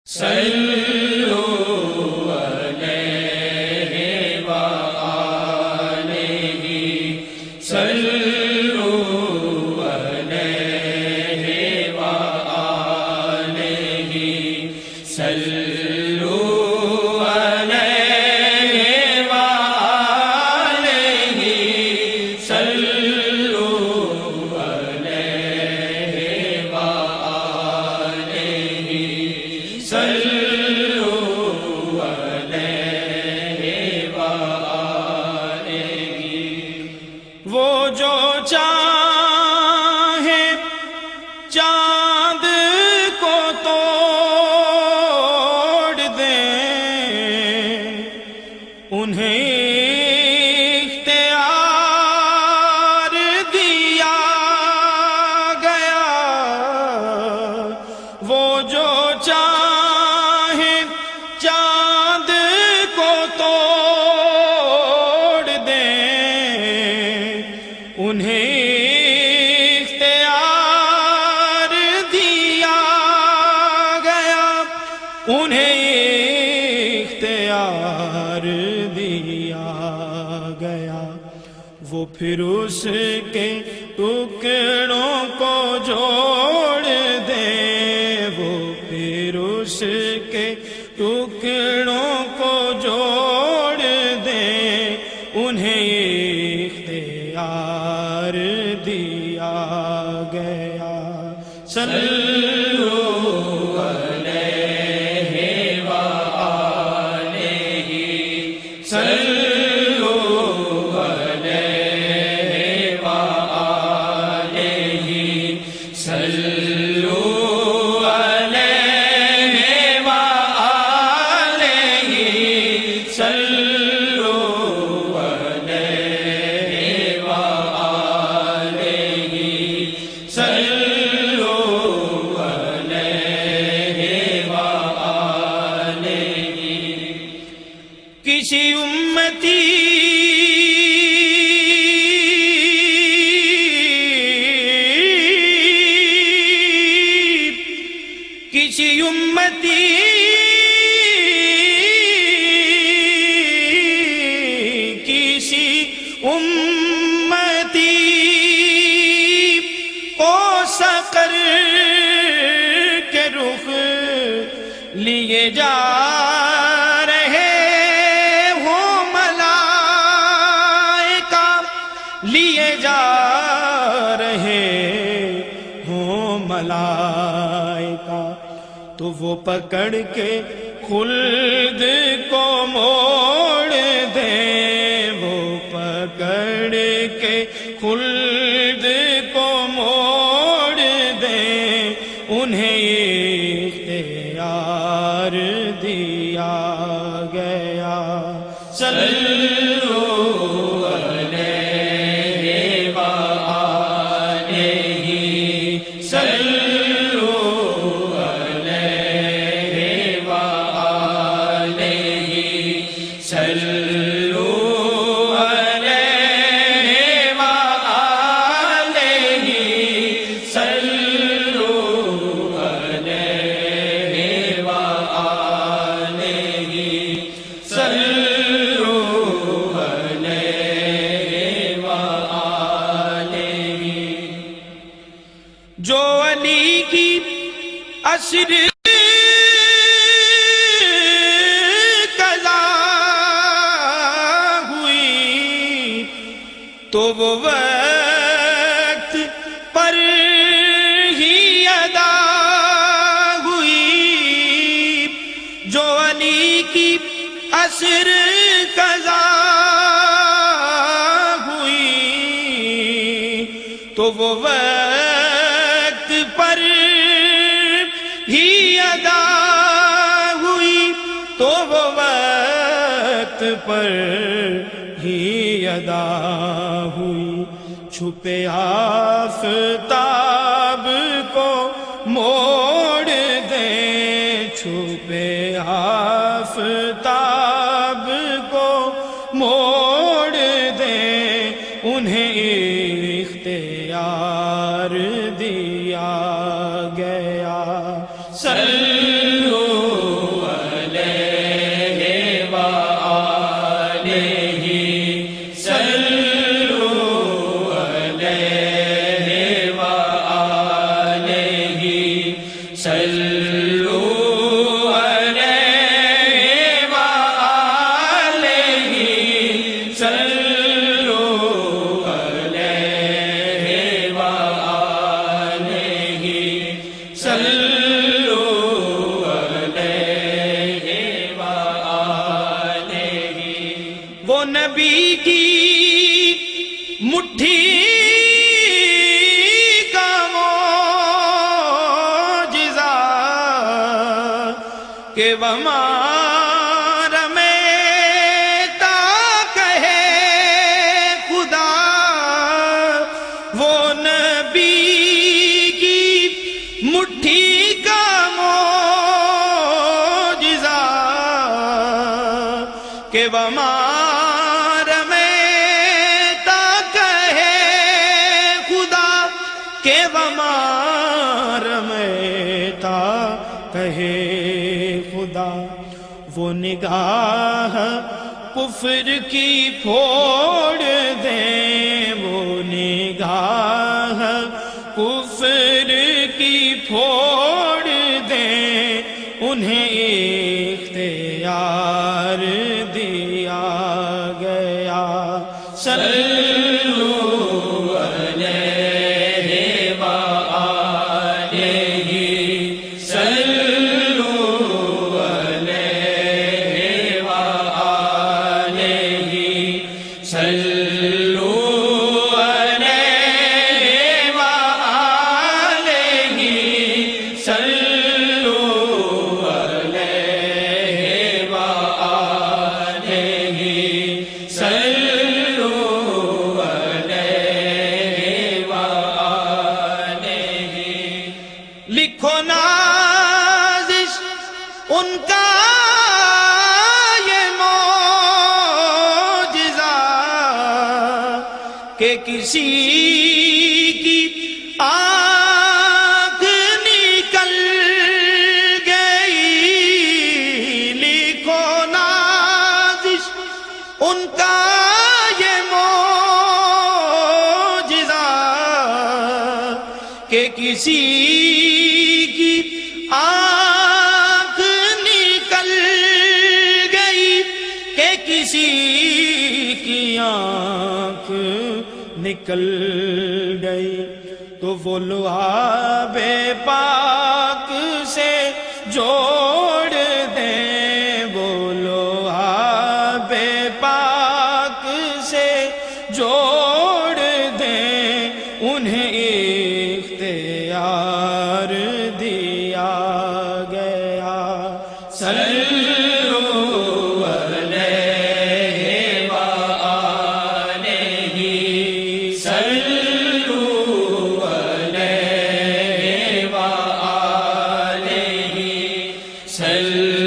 صلو علیہ وآلہ صلو علیہ وآلہ صلو علیہ وآلہ صلو علیہ وآلہ صلو علیہ وآلہ وہ جو چاہے چاند کو توڑ دیں انہیں اختیار دیا گیا وہ جو چاہے چاند کو توڑ دیں انہیں اختیار دیا گیا انہیں اختیار دیا گیا وہ پھر اس کے ٹکڑوں کو جوڑ دیں وہ پھر اس کے ٹکڑوں کو جوڑ دیں انہیں اختیار دیا گیا صلو علیہ وآلہ صلو علیہ وآلہ صلو علیہ وآلہ صلو علیہ وآلہ صلو علیہ وآلہ کسی امتی کسی امتی کسی امتی کو سقر کے رخ لیے جا رہے ہوں ملائکہ لیے جا رہے ہوں ملائکہ تو وہ پکڑ کے خلد کو موڑ دیں وہ پکڑ کے خلد کو موڑ دیں انہیں اختیار دیا گیا صلو علیہ وآلہ صلو علیہ وآلہ صلو علیہ وآلہ صلو علیہ وآلہ صلو علیہ وآلہ جو علی کی عصر قضا ہوئی تو وہ وقت پر ہی ادا ہوئی جو علی کی عصر قضا ہوئی تو وہ وقت پر ہی ادا ہوئی تو وہ وقت پر ہی ادا ہوئی چھپے آفتاب کو موڑ دیں چھپے آفتاب کو موڑ دیں انہیں اختیار دیا گیا صلو کی مٹھی کا معجزہ کہ وما رمیتا کہے خدا، وہ نبی کی مٹھی کا معجزہ کہ وما رمیتا کہے خدا، کہ وما رمیتا کہے خدا۔ وہ نگاہ کفر کی پھوڑ دیں، وہ نگاہ کفر کی پھوڑ دیں، انہیں اختیار دیا گیا۔ صلو علیہ وآلہ، صلو علیہ وآلہ، صلو علیہ وآلہ، صلو علیہ وآلہ، صلو علیہ وآلہ۔ لکھو نازش ان کا یہ معجزہ کہ کسی کی آنکھ نکل گئی۔ لکھو نازش ان کا یہ معجزہ کہ کسی کی آنکھ نکل گئی، کہ کسی کی آنکھ نکل گئی۔ تو وہ لعاب پاک سے جوڑ دیں، وہ لعاب پاک سے جوڑ دیں، انہیں اختیار دیا گیا۔ صلو علیہ وآلہ، صلو علیہ وآلہ، صلو